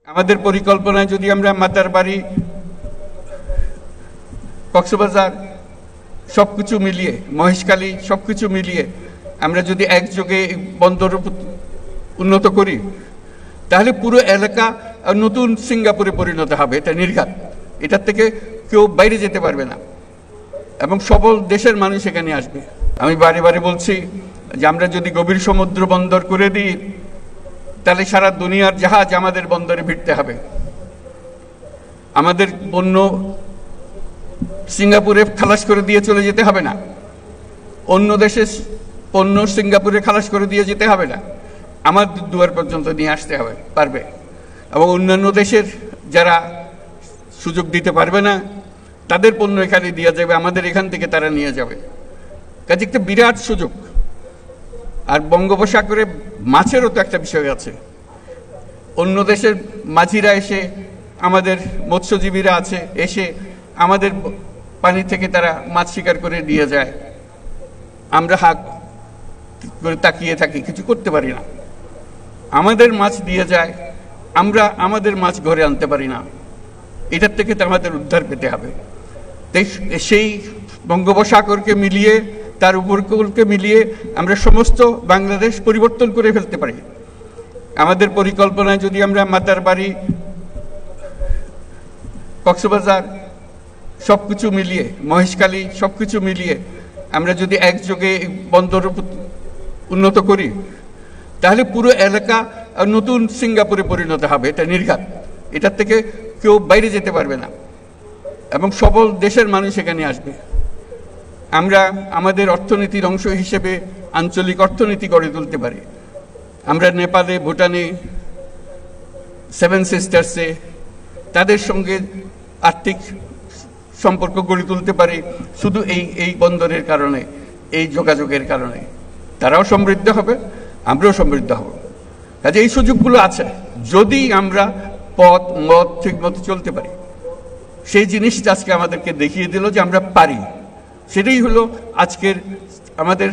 আমাদের পরিকল্পনায় যদি আমরা মাতারবাড়ি, কক্সবাজার সবকিছু মিলিয়ে, মহেশখালী সবকিছু মিলিয়ে আমরা যদি একযোগে বন্দর উন্নত করি, তাহলে পুরো এলাকা নতুন সিঙ্গাপুরে পরিণত হবে। এটা নির্ঘাত, এটার থেকে কেউ বাইরে যেতে পারবে না এবং সবল দেশের মানুষ এখানে আসবে। আমি বারে বারে বলছি যে আমরা যদি গভীর সমুদ্র বন্দর করে দিই, তাহলে সারা দুনিয়ার জাহাজ আমাদের বন্দরে ভিড়তে হবে। আমাদের পণ্য সিঙ্গাপুরে খালাস করে দিয়ে চলে যেতে হবে না, অন্য দেশের পণ্য সিঙ্গাপুরে খালাস করে দিয়ে যেতে হবে না, আমার দুয়ার পর্যন্ত নিয়ে আসতে হবে পারবে। এবং অন্যান্য দেশের যারা সুযোগ দিতে পারবে না, তাদের পণ্য এখানে দিয়ে যাবে, আমাদের এখান থেকে তারা নিয়ে যাবে। কাজে একটা বিরাট সুযোগ। আর বঙ্গোপসাগরে মাছেরও তো একটা বিষয় আছে। অন্য দেশের মাঝিরা এসে, আমাদের মৎস্যজীবীরা আছে, এসে আমাদের পানি থেকে তারা মাছ শিকার করে নিয়ে যায়। আমরা হাত করে তাকিয়ে থাকি, কিছু করতে পারি না। আমাদের মাছ দিয়ে যায়, আমরা আমাদের মাছ ঘরে আনতে পারি না। এটার থেকে তো আমাদের উদ্ধার পেতে হবে। সেই বঙ্গোপসাগরকে মিলিয়ে, তার উপকূলকে মিলিয়ে আমরা সমস্ত বাংলাদেশ পরিবর্তন করে ফেলতে পারি। আমাদের পরিকল্পনায় যদি আমরা মাতারবাড়ি, কক্সবাজার সবকিছু মিলিয়ে, মহেশখালী সবকিছু মিলিয়ে আমরা যদি একযোগে বন্দর উন্নত করি, তাহলে পুরো এলাকা নতুন সিঙ্গাপুরে পরিণত হবে। এটা নির্ঘাত, এটার থেকে কেউ বাইরে যেতে পারবে না এবং সবল দেশের মানুষ এখানে আসবে। আমরা আমাদের অর্থনীতির অংশ হিসেবে আঞ্চলিক অর্থনীতি গড়ে তুলতে পারি। আমরা নেপালে, ভুটানে, সেভেন সিস্টার্সে তাদের সঙ্গে আর্থিক সম্পর্ক গড়ে তুলতে পারি শুধু এই বন্দরের কারণে, এই যোগাযোগের কারণে। তারাও সমৃদ্ধ হবে, আমরাও সমৃদ্ধ হব। কাজে এই সুযোগগুলো আছে, যদি আমরা পথ মত ঠিক মতো চলতে পারি। সেই জিনিসটা আজকে আমাদেরকে দেখিয়ে দিল যে আমরা পারি। সেটাই হলো আজকের আমাদের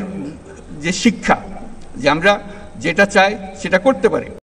যে শিক্ষা, যে আমরা যেটা চাই সেটা করতে পারি।